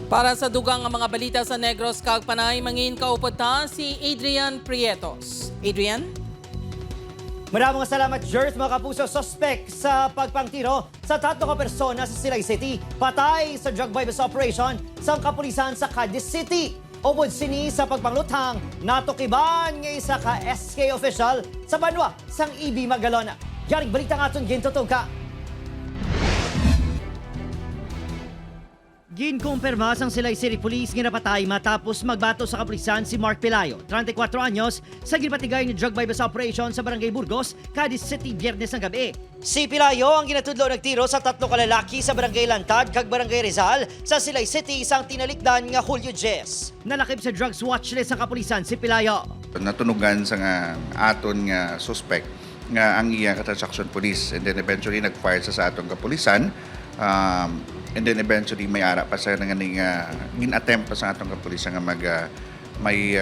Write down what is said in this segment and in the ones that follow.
Para sa dugang ang mga balita sa Negros Kagpanay, mangin kaupod ta si Adrian Prietos. Adrian? Maraming salamat, Jers, mga kapuso. Suspect sa pagpangtiro sa 3 ka persona sa Silay City. Patay sa drug bypass operation sa kapulisan sa Cadiz City. Ubod sini sa pagpangluthang, natukiban ng isa ka SK official sa Banwa, sang EB Magalona. Yaring balita nga itong gintutog ka. Ginkumpirma sang Silay City Police nga napatay matapos magbato sa kapulisan si Mark Pelayo, 34 anyos, sa ginpatigay ni drug bypass operation sa Barangay Burgos, Cadiz City, Biyernes ng gabi. Si Pelayo ang ginatudlo nagtiro sa 3 kalalaki sa Barangay Lantad kag Barangay Rizal sa Silay City isang tinalikdan nga Julio Jes. Nalakip sa drugs watchlist sa kapulisan si Pelayo. Natunugan sa nga aton nga suspect nga ang iya ka-transaction police, and then eventually nag-fire sa aton kapulisan. And then eventually may ara pa sa nga gin-attempt pa sa atong kapulisan nga may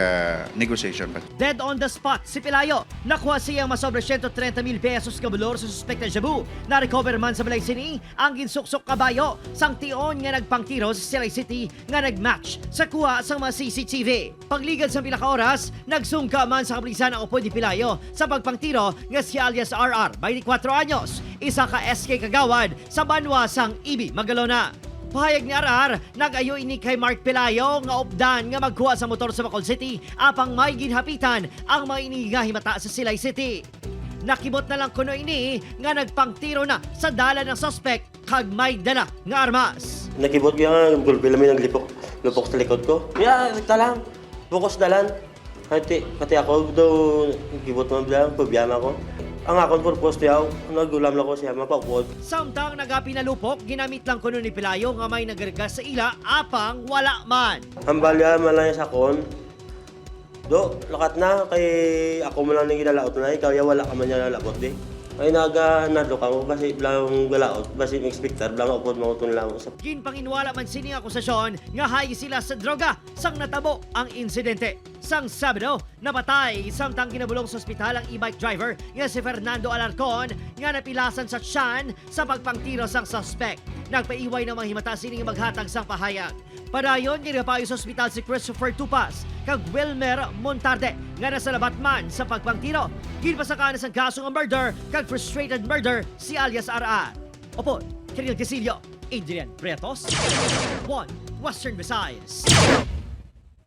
negotiation pa. Dead on the spot si Pelayo. Nakuha siya masobra 130,000 pesos kabulor sa suspect na Jabu. Na-recover man sa Balay Sini ang ginsuksok kabayo sang tion nga nagpangtiro sa Silay City nga nagmatch sa kuha sa mga CCTV. Pagligad sa pila ka oras, nagsungka man sa kapulisan ang upo ni Pelayo sa pagpangtiro nga si alias RR, 24 anyos, isa ka SK kagawad sa Banwa sang EB Magalona. Pahayag ni RR, nag-ayo ini kay Mark Pelayo nga opdan nga magkuha sa motor sa Bacol City apang may ginhapitan ang mga inigahimata sa Silay City. Nakibot na lang kuno ini nga nagpangtiro na sa dala ng suspect kag may dala nga armas. Nakibot ko nga, gulpi lang may naglipok sa likod ko. Yeah, nagta lang. Bukos dalan. Pati ako daw, nakibot mo lang, pabiyama ko. Ang akong purpose niya, nagulam lang ko siya, mapapod. Samtang nagapi na lupok, ginamit lang kuno ni Pelayo nga may nagargas sa ila apang wala man. Ang balya malaya sa kon. Do, lakat na, kay ako mo lang nang ginalaot na, ikaw ya wala ka man niya lalabot di. Ay nadlo ka mo, basi lang galaot, basi expectar, lang ako mautun lang sa... Ginpanginwala man sining akusasyon nga hayi sila sa droga sang natabo ang insidente. Sang Sabado, napatay samtang ginabulong sa ospital ang e-bike driver nga si Fernando Alarcon nga napilasan sa tiyan sa pagpangtiro sang suspect. Nagpaiway ng mga himata sining maghatag sang pahayag. Padayon, ginapayo sa ospital si Christopher Tupas kag Wilmer Montarde nga nasa labat man sa pagpangtiro. Ginpasakanan sa kasong murder kag frustrated murder si alias RR. Opo, Kiril Casillo, Adrian Prietos, 1 Western Visayas.